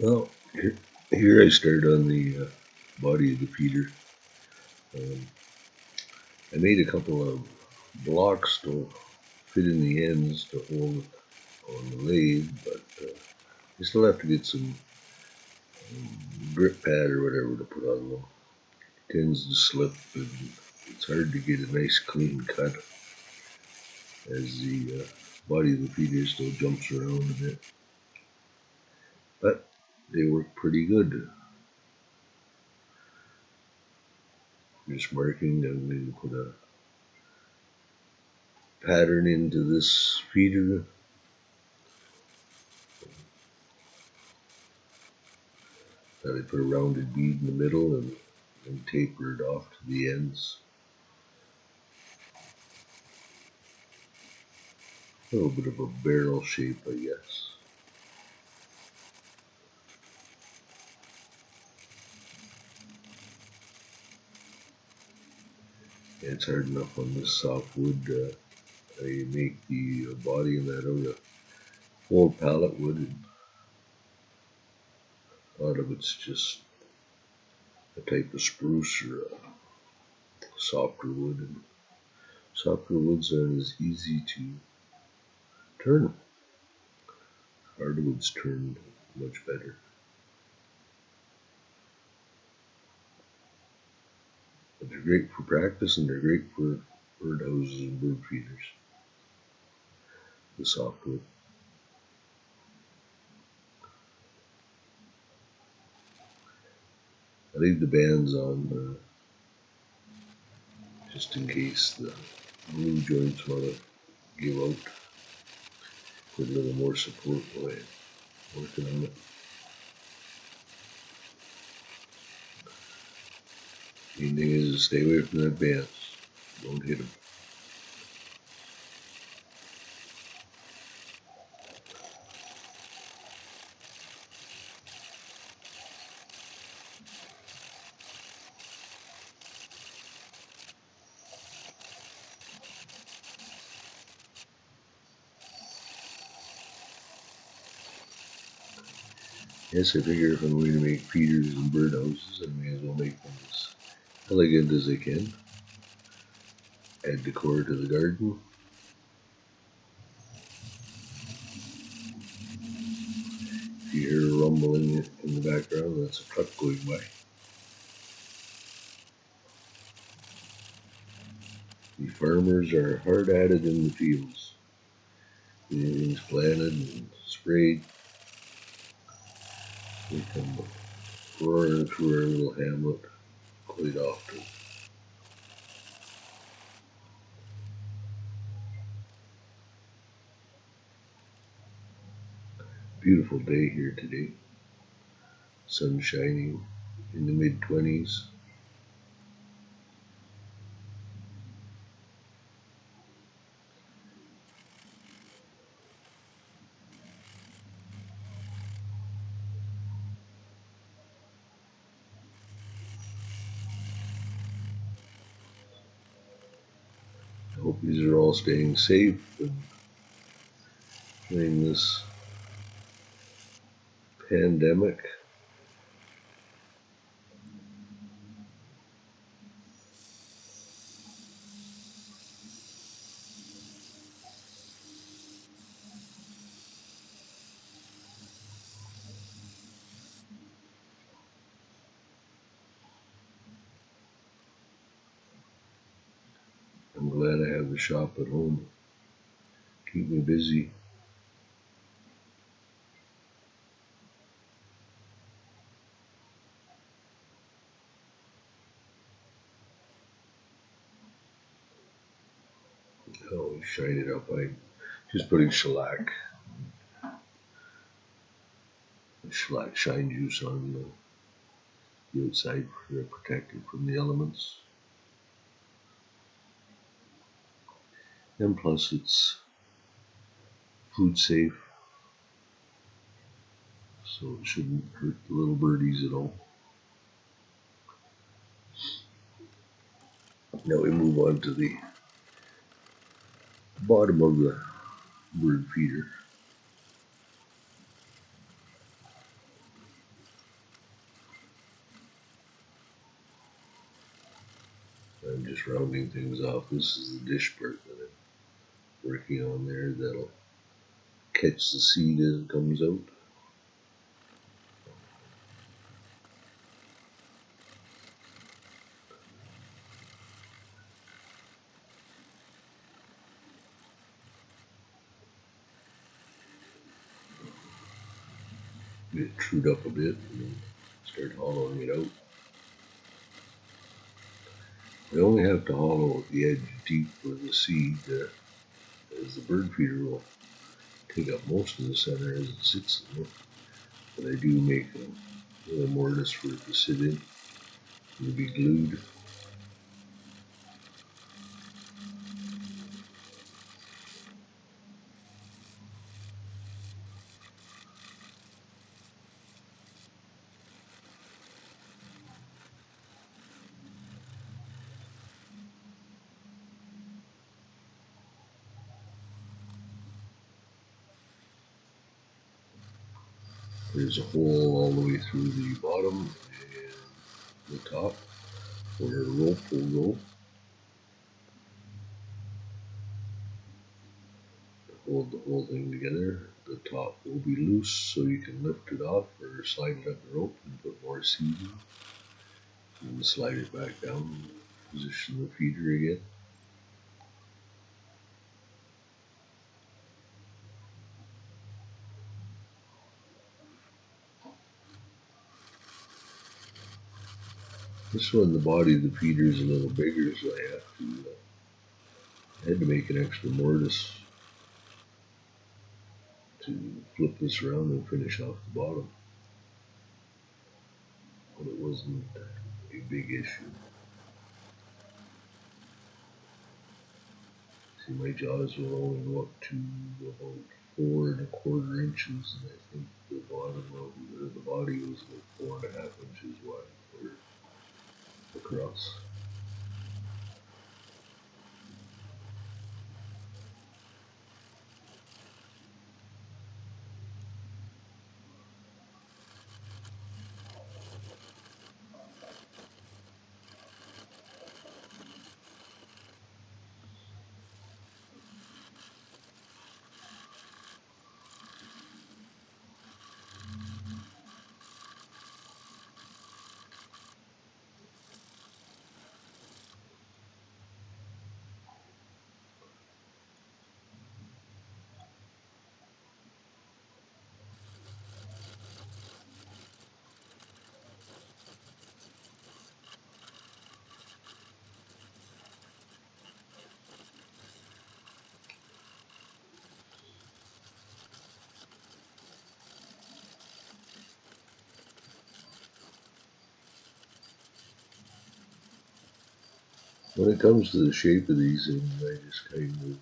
Well, here I start on the body of the feeder. Um, I made a couple of blocks to fit in the ends to hold it on the lathe, but I still have to get some grip pad or whatever to put on them. It tends to slip and it's hard to get a nice clean cut as the body of the feeder still jumps around a bit. But they work pretty good. Just marking, I'm going to put a pattern into this feeder. That I put a rounded bead in the middle and taper it off to the ends. A little bit of a barrel shape, I guess. Yeah, it's hard enough on this soft wood. I make the body in that out of old pallet wood, and a lot of it's just a type of spruce or a softer wood. And softer woods aren't as easy to turn. Hardwoods turn much better. But they're great for practice and they're great for birdhouses and bird feeders. The softwood. I leave the bands on just in case the glue joints want to give out. Put a little more support while I'm working on it. Main thing is to stay away from that bands. Don't hit them. Yes, I figure if I'm going to make feeders and birdhouses, I may as well make them as elegant as I can. Add decor to the garden. If you hear a rumbling in the background, that's a truck going by. The farmers are hard at it in the fields. Everything's planted and sprayed. We come roaring through our little hamlet quite often. Beautiful day here today. Sun shining in the mid-20s. I hope these are all staying safe and during this pandemic. I'm glad I have the shop at home. Keep me busy. I always shine it up. I'm just putting shellac shine juice on the outside to protect it from the elements. And plus it's food safe, so it shouldn't hurt the little birdies at all. Now we move on to the bottom of the bird feeder. just rounding things off. This is the dish part that I'm working on there. That'll catch the seed as it comes out. Get it trued up a bit and then start hollowing it out. I only have to hollow the edge deep for the seed, as the bird feeder will take up most of the center as it sits in there. But I do make a little mortise for it to sit in and to be glued. There's a hole all the way through the bottom and the top where a rope will go. Hold the whole thing together. The top will be loose so you can lift it off or slide it up the rope and put more seed in. And slide it back down, position the feeder again. This one, the body of the feeder is a little bigger, so I had to make an extra mortise to flip this around and finish off the bottom. But it wasn't a big issue. See, my jaws will only go up to about 4¼ inches, and I think the bottom of the body was about 4½ inches wide or across. When it comes to the shape of these things, I just kind of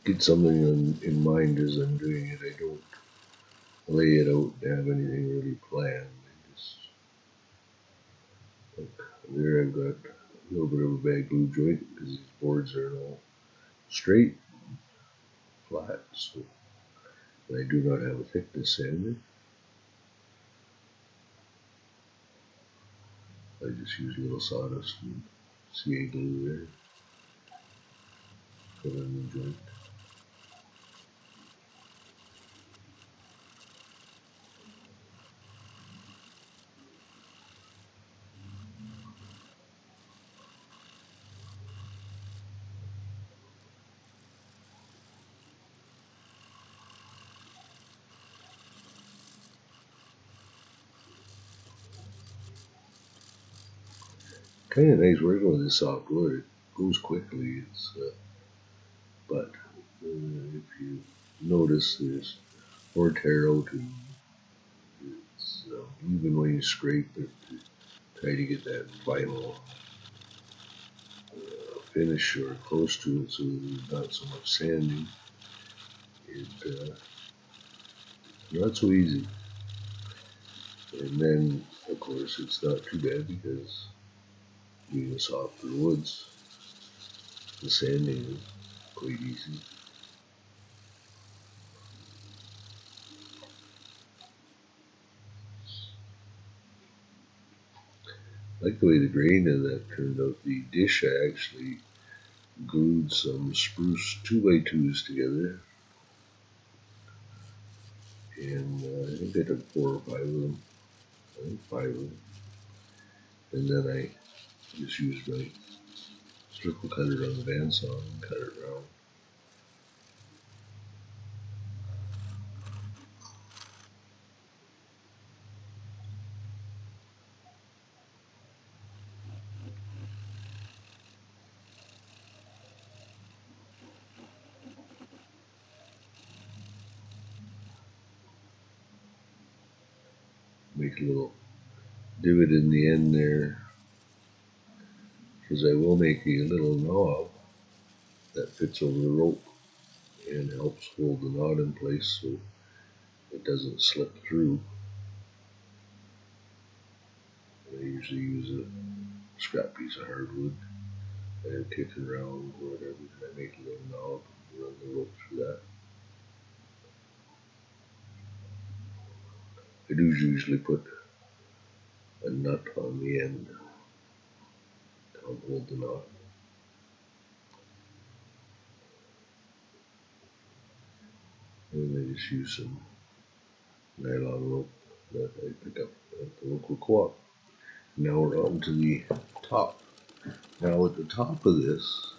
get something in mind as I'm doing it. I don't lay it out and have anything really planned. I just, like, there I've got a little bit of a bad glue joint because these boards are all straight, flat, so I do not have a thickness sander. I just use a little sawdust and CA glue there, fill in the joint. Kind of nice working with this soft wood. It goes quickly. But if you notice, there's more tear out, and it's even when you scrape it, try to get that vinyl finish or close to it, so there's not so much sanding. It's not so easy. And then, of course, it's not too bad because being a softer woods, the sanding is quite easy. like the way the grain of that turned out. The dish, I actually glued some spruce 2x2s together, and I think I took 4 or 5 of them. I think 5 of them. And then I just used my circle cutter on the bandsaw and cut it round. Make a little divot in the end there, because I will make a little knob that fits over the rope and helps hold the knot in place so it doesn't slip through. I usually use a scrap piece of hardwood and kick it around or whatever, and I make a little knob and run the rope through that. I do usually put a nut on the end to help hold the knot. And I just use some nylon rope that I pick up at the local co-op. Now we're on to the top. Now at the top of this,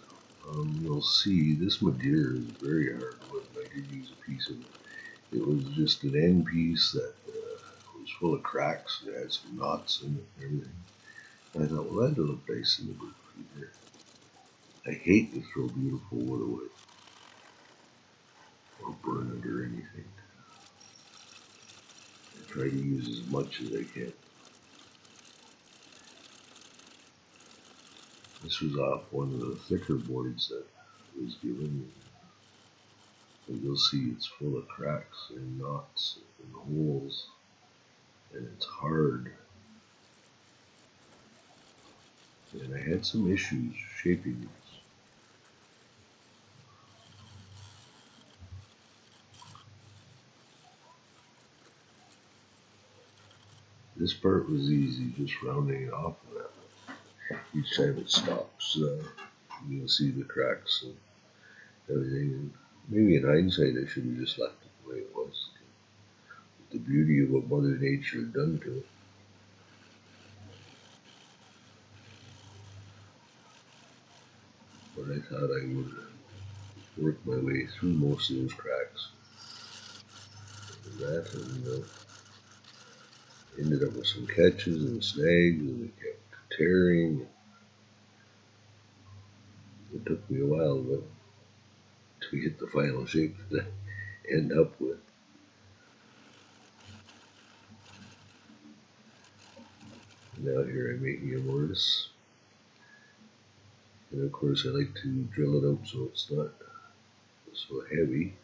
you'll see this Madeira is very hard wood. I did use a piece of it. It was just an end piece that was full of cracks. It had some knots in it and everything. And I thought, well, that'd look nice in the bird feeder. I hate to throw beautiful wood away or burn it or anything. I try to use as much as I can. This was off one of the thicker boards that I was given. And you'll see it's full of cracks and knots and holes, and it's hard. And I had some issues shaping this. This part was easy, just rounding it off of that. Each time it stops, you'll see the cracks and everything. And maybe in hindsight, I should have just left it the way it was. The beauty of what Mother Nature had done to it. But I thought I would work my way through most of those cracks. And that, and ended up with some catches and snags, and it kept tearing. It took me a while to get the final shape that I end up with. Now here I'm making a mortise, and of course I like to drill it out so it's not so heavy.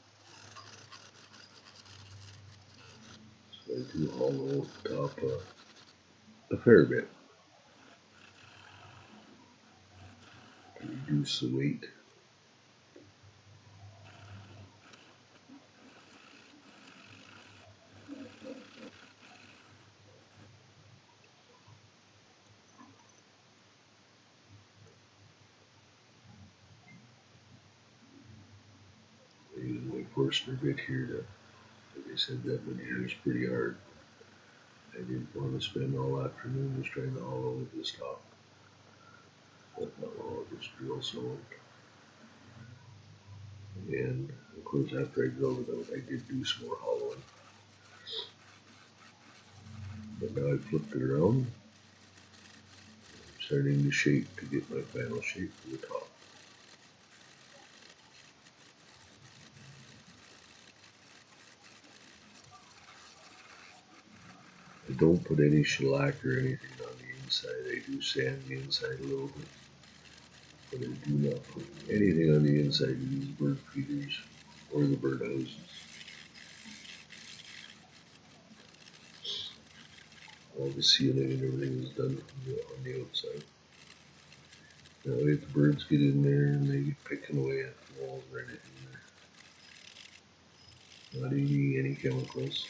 So I do hollow the top a fair bit to reduce the weight. I use my Forstner bit here to, like I said, that one here is pretty hard. I didn't want to spend all afternoon just trying to hollow with this top. But I'll just drill some. And of course after I drilled it out, I did do some more hollowing. But now I flipped it around. I'm starting to shape to get my final shape for the top. I don't put any shellac or anything on the inside. I do sand the inside a little bit. But I do not put anything on the inside of these bird feeders or the bird houses. All the sealing and everything is done on the outside. Now if the birds get in there and they get picking away at the walls right in there. Not eating any chemicals.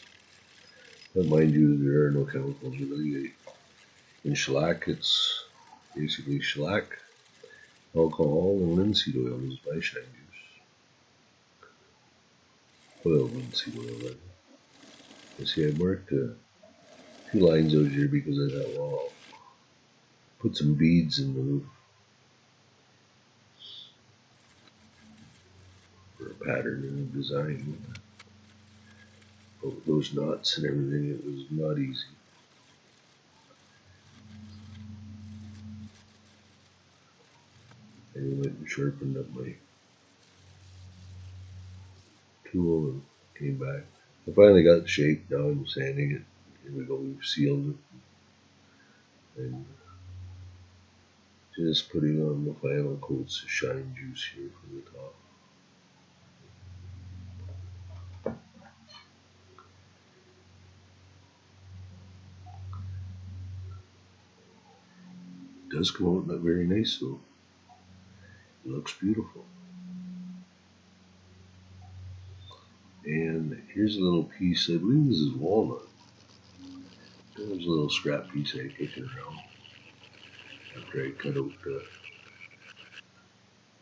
But mind you, there are no chemicals really. In shellac, it's basically shellac, alcohol, and linseed oil is my shine juice. Oil linseed oil, right? You see, I marked a few lines out here because I thought, well, I'll put some beads in the roof for a pattern and a design. But with those knots and everything, it was not easy. I went and sharpened up my tool and came back. I finally got the shape. Now I'm sanding it. Here we go. We've sealed it. And just putting on the final coats of shine juice here from the top. It does come out not very nice though. It looks beautiful. And here's a little piece. I believe this is walnut. There's a little scrap piece I kicking around after I cut out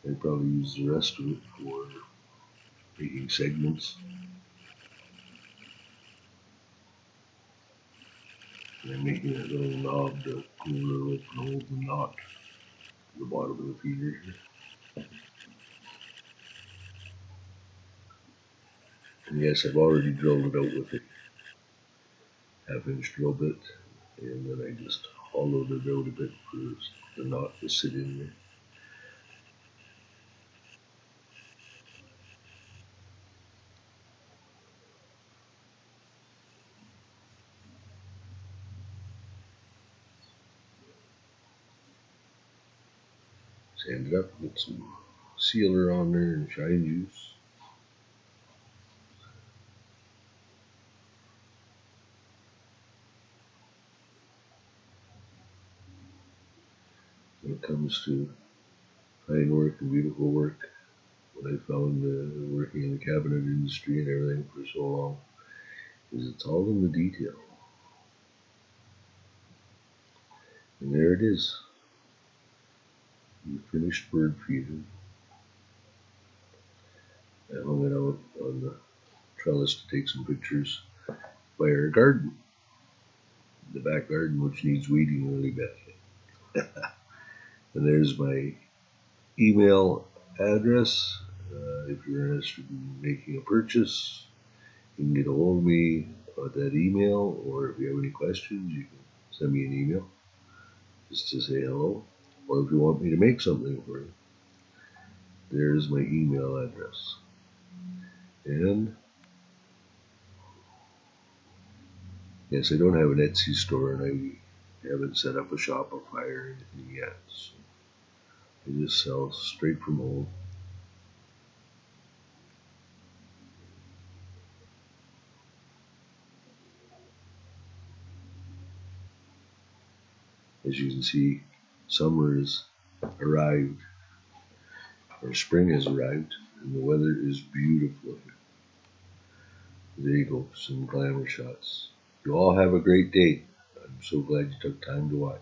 I probably use the rest of it for making segments. And I'm making that little knob to pull it open, hold the knot at the bottom of the feeder. And yes, I've already drilled it out with a half-inch drill bit, and then I just hollowed it out a bit for the knot to sit in there. Sand it up, get some sealer on there and shine juice. When it comes to fine work and beautiful work, what I found working in the cabinet industry and everything for so long is it's all in the detail. And there it is, the finished bird feeder. I hung it out on the trellis to take some pictures by our garden, the back garden, which needs weeding really badly. And there's my email address. If you're interested in making a purchase, you can get a hold of me at that email, or if you have any questions, you can send me an email just to say hello. Or if you want me to make something for you, there's my email address. And yes, I don't have an Etsy store, and I haven't set up a Shopify or anything yet. So I just sell straight from home. As you can see, summer has arrived, or spring has arrived, and the weather is beautiful. There you go, some glamour shots. You all have a great day. I'm so glad you took time to watch.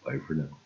Bye for now.